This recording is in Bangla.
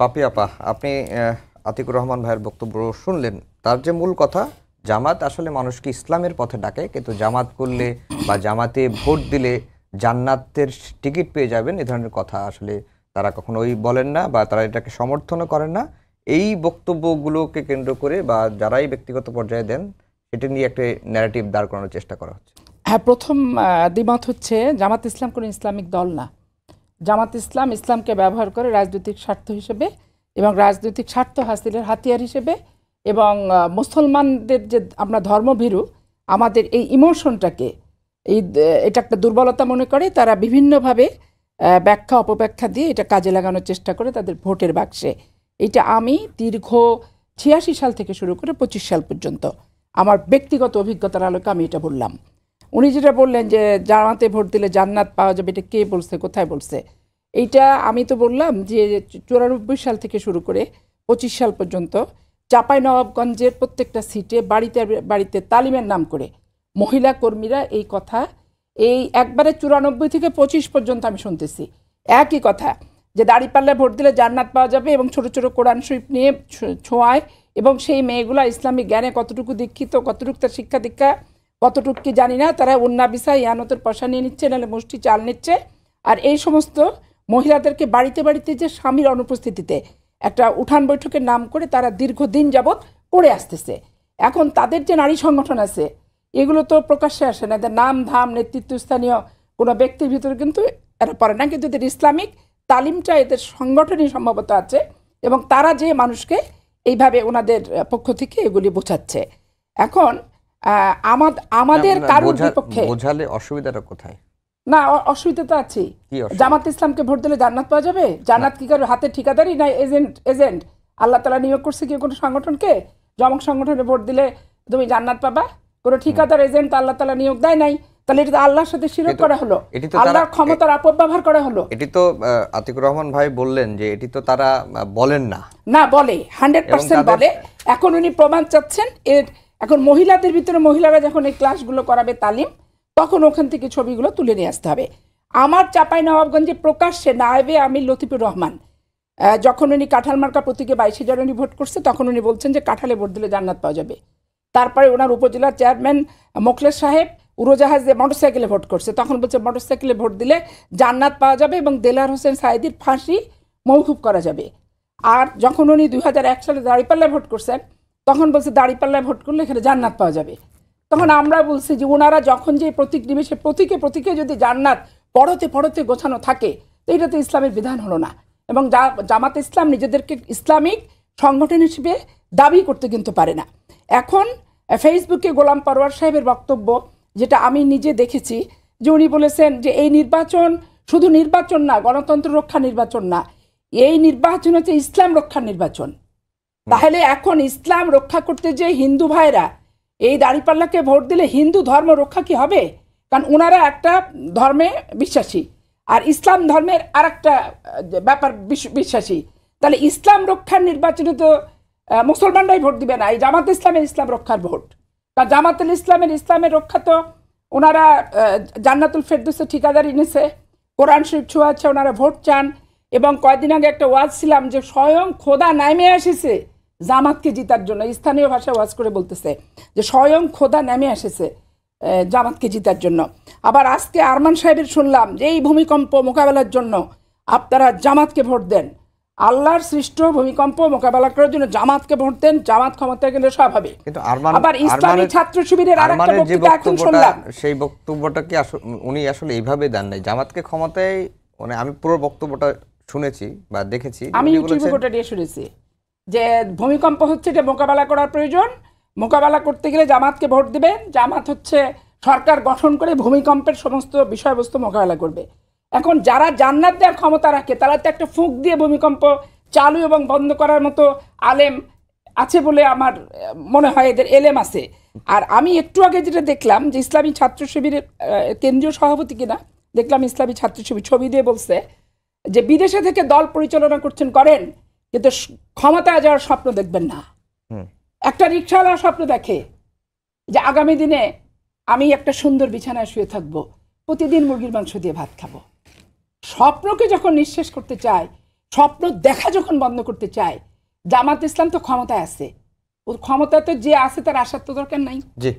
পাপি আপা, আপনি আতিকুর রহমান ভাইয়ের বক্তব্য শুনলেন। তার যে মূল কথা, জামাত আসলে মানুষকে ইসলামের পথে ডাকে, কিন্তু জামাত করলে বা জামাতে ভোট দিলে জান্নাতের টিকিট পেয়ে যাবেন, এ ধরনের কথা আসলে তারা কখনোই বলেন না বা তারা এটাকে সমর্থনও করেন না। এই বক্তব্যগুলোকে কেন্দ্র করে বা যারাই ব্যক্তিগত পর্যায়ে দেন, এটা নিয়ে একটা ন্যারেটিভ দাঁড় করানোর চেষ্টা করা হচ্ছে। হ্যাঁ, প্রথম দ্বিমত হচ্ছে জামাত ইসলাম কোনো ইসলামিক দল না। জামাত ইসলাম ইসলামকে ব্যবহার করে রাজনৈতিক স্বার্থ হিসেবে এবং রাজনৈতিক স্বার্থ হাসিলের হাতিয়ার হিসেবে, এবং মুসলমানদের যে আমরা ধর্মভীরু, আমাদের এই ইমোশনটাকে এটা একটা দুর্বলতা মনে করে তারা বিভিন্নভাবে ব্যাখ্যা অপব্যাখ্যা দিয়ে এটা কাজে লাগানোর চেষ্টা করে তাদের ভোটের বাক্সে। এটা আমি দীর্ঘ 86 সাল থেকে শুরু করে 25 সাল পর্যন্ত আমার ব্যক্তিগত অভিজ্ঞতার আলোকে আমি এটা বললাম। উনি যেটা বললেন যে জামাতে ভোট দিলে জান্নাত পাওয়া যাবে, এটা কে বলছে, কোথায় বলছে? এইটা আমি তো বললাম যে 94 সাল থেকে শুরু করে 25 সাল পর্যন্ত চাঁপাইনবাবগঞ্জের প্রত্যেকটা সিটে বাড়িতে বাড়িতে তালিমের নাম করে মহিলা কর্মীরা এই কথা এই একবারে 94 থেকে 25 পর্যন্ত আমি শুনতেছি একই কথা, যে দাঁড়িপাল্লায় ভোট দিলে জান্নাত পাওয়া যাবে এবং ছোট ছোট কোরআন শরীফ নিয়ে ছোঁয়ায়, এবং সেই মেয়েগুলা ইসলামিক জ্ঞানে কতটুকু দীক্ষিত, কতটুকু তার শিক্ষা দীক্ষা কতটুকু কি জানি না, তারা উন্না বিসা ইয়ানতের পয়সা নিয়ে নিচ্ছে, নাহলে মুষ্টি চাল নিচ্ছে। আর এই সমস্ত মহিলাদেরকে বাড়িতে বাড়িতে যে স্বামীর অনুপস্থিতিতে একটা উঠান বৈঠকের নাম করে তারা দীর্ঘদিন যাবৎ করে আসতেছে। এখন তাদের যে নারী সংগঠন আছে এগুলো তো প্রকাশ্যে আসে না, এদের নাম ধাম নেতৃত্বস্থানীয় কোনো ব্যক্তির ভিতরে কিন্তু এরা পড়ে না, কিন্তু এদের ইসলামিক তালিমটা এদের সংগঠনই সম্ভবত আছে, এবং তারা যে মানুষকে এইভাবে ওনাদের পক্ষ থেকে এগুলি বোঝাচ্ছে। এখন আমাদের কারোর বিপক্ষে বোঝালে অসুবিধাটা কোথায়? না, অসুবিধা তো আছে। জামাত ইসলামকে ভোট দিলে জান্নাত পাওয়া যাবে? জান্নাত কি কারো হাতে ঠিকাদারি না এজেন্ট আল্লাহ তাআলা নিয়োগ করছে কি কোনো সংগঠনকে? জমক সংগঠনে ভোট দিলে তুমি জান্নাত পাবা? কোনো ঠিকাদার এজেন্ট আল্লাহ তাআলা নিয়োগ দেয় নাই। তাহলে এটা আল্লাহর সাথে শিরক করা হলো, আল্লাহর ক্ষমতার অপব্যবহার করা হলো। এটি তো আতিকুর রহমান ভাই বললেন যে এটি তো তারা বলেন না। না, বলে, 100% বলে। এখন উনি প্রমাণ চাচ্ছেন এর। এখন মহিলাদের ভিতরে মহিলারা যখন এই ক্লাসগুলো করাবে তালিম, তখন ওখান থেকে ছবিগুলো তুলে নিয়ে আসতে হবে। আমার চাঁপাইনবাবগঞ্জে প্রকাশ্যে নায়েবে আমির লতিফুর রহমান যখন উনি কাঁঠাল মার্কা প্রতীকে 22,000 উনি ভোট করছে, তখন উনি বলছেন যে কাঁঠালে ভোট দিলে জান্নাত পাওয়া যাবে। তারপরে ওনার উপজেলার চেয়ারম্যান মোখলেস সাহেব উড়োজাহাজে মোটরসাইকেলে ভোট করছে, তখন বলছে মোটরসাইকেলে ভোট দিলে জান্নাত পাওয়া যাবে এবং দেলার হোসেন সাইদির ফাঁসি মওকুফ করা যাবে। আর যখন উনি 2001 সালে দাঁড়িপাল্লায় ভোট করছেন, তখন বলছে দাঁড়িপাল্লায় ভোট করলে এখানে জান্নাত পাওয়া যাবে। তখন আমরা বলছি যে ওনারা যখন যে প্রতীক নিবেশে প্রতীকে যদি জান্নাত পড়তে পড়তে গোছানো থাকে, তো এটা তো ইসলামের বিধান হলো না। এবং জামাত ইসলাম নিজেদেরকে ইসলামিক সংগঠন হিসেবে দাবি করতে কিন্তু পারে না। এখন ফেসবুকে গোলাম পরওয়ার সাহেবের বক্তব্য, যেটা আমি নিজে দেখেছি, যে উনি বলেছেন যে এই নির্বাচন শুধু নির্বাচন না, গণতন্ত্র রক্ষা নির্বাচন না, এই নির্বাচন হচ্ছে ইসলাম রক্ষার নির্বাচন। তাহলে এখন ইসলাম রক্ষা করতে যে হিন্দু ভাইরা এই দাঁড়িপাল্লাকে ভোট দিলে হিন্দু ধর্ম রক্ষা কি হবে? কারণ ওনারা একটা ধর্মে বিশ্বাসী আর ইসলাম ধর্মের আর একটা ব্যাপার বিশ্বাসী। তাহলে ইসলাম রক্ষার নির্বাচনে তো মুসলমানরাই ভোট দিবে না, এই জামাত ইসলামের ইসলাম রক্ষার ভোট। কারণ জামাতুল ইসলামের রক্ষা তো ওনারা জান্নাতুল ফেরদৌসের ঠিকাদারি নিছে, কোরআন শরীফ ছোঁয়া আছে, ওনারা ভোট চান। এবং কয়েকদিন আগে একটা ওয়াজ ছিলাম যে স্বয়ং খোদা নেমে এসেছে জামাতকে জিতার জন্য, স্থানীয় ভাষায় ওয়াজ করে বলতেছে যে স্বয়ং খোদা নেমে এসেছে জামাতকে জিতার জন্য। আবার আজকে আরমান সাহেবের শুনলাম যে এই ভূমিকম্প মোকাবেলার জন্য আপনারা জামাতকে ভোট দেন। আল্লাহর সৃষ্ট ভূমিকম্প মোকাবেলা করার জন্য জামাতকে ভোট দেন, জামাত ক্ষমতায় গেলে সব হবে। আবার ইসলামী ছাত্র শিবিরের আরেকটা বক্তব্য এখন শুনলাম, সেই বক্তব্যটা কি উনি আসলে এইভাবে দেন নাই জামাতকে ক্ষমতায়? মানে আমি পুরো বক্তব্যটা শুনেছি বা দেখেছি, আমি ইউটিউবে গোটা দিয়ে শুনেছি যে ভূমিকম্প হচ্ছে যে মোকাবেলা করার প্রয়োজন, মোকাবেলা করতে গেলে জামাতকে ভোট দিবেন, জামাত হচ্ছে সরকার গঠন করে ভূমিকম্পের সমস্ত বিষয়বস্তু মোকাবেলা করবে। এখন যারা জান্নাত দেওয়ার ক্ষমতা রাখে তারা তো একটা ফুঁক দিয়ে ভূমিকম্প চালু এবং বন্ধ করার মতো আলেম আছে বলে আমার মনে হয়, এদের এলেম আছে। আর আমি একটু আগে যেটা দেখলাম যে ইসলামী ছাত্র শিবিরের কেন্দ্রীয় সভাপতি কিনা দেখলাম, ইসলামী ছাত্র শিবির ছবি দিয়ে বলছে যে বিদেশে থেকে দল পরিচালনা করেন, কিন্তু ক্ষমতায় যাওয়ার স্বপ্ন দেখবেন না। একটা রিক্সাওয়ালা স্বপ্ন দেখে যে আগামী দিনে আমি একটা সুন্দর বিছানায় শুয়ে থাকবো, প্রতিদিন মুরগির মাংস দিয়ে ভাত খাবো। স্বপ্নকে যখন নিঃশেষ করতে চায়, স্বপ্ন দেখা যখন বন্ধ করতে চায়, জামাত ইসলাম তো ক্ষমতায় আছে, ও ক্ষমতা তো যে আছে তার আসার তো দরকার নাই। জি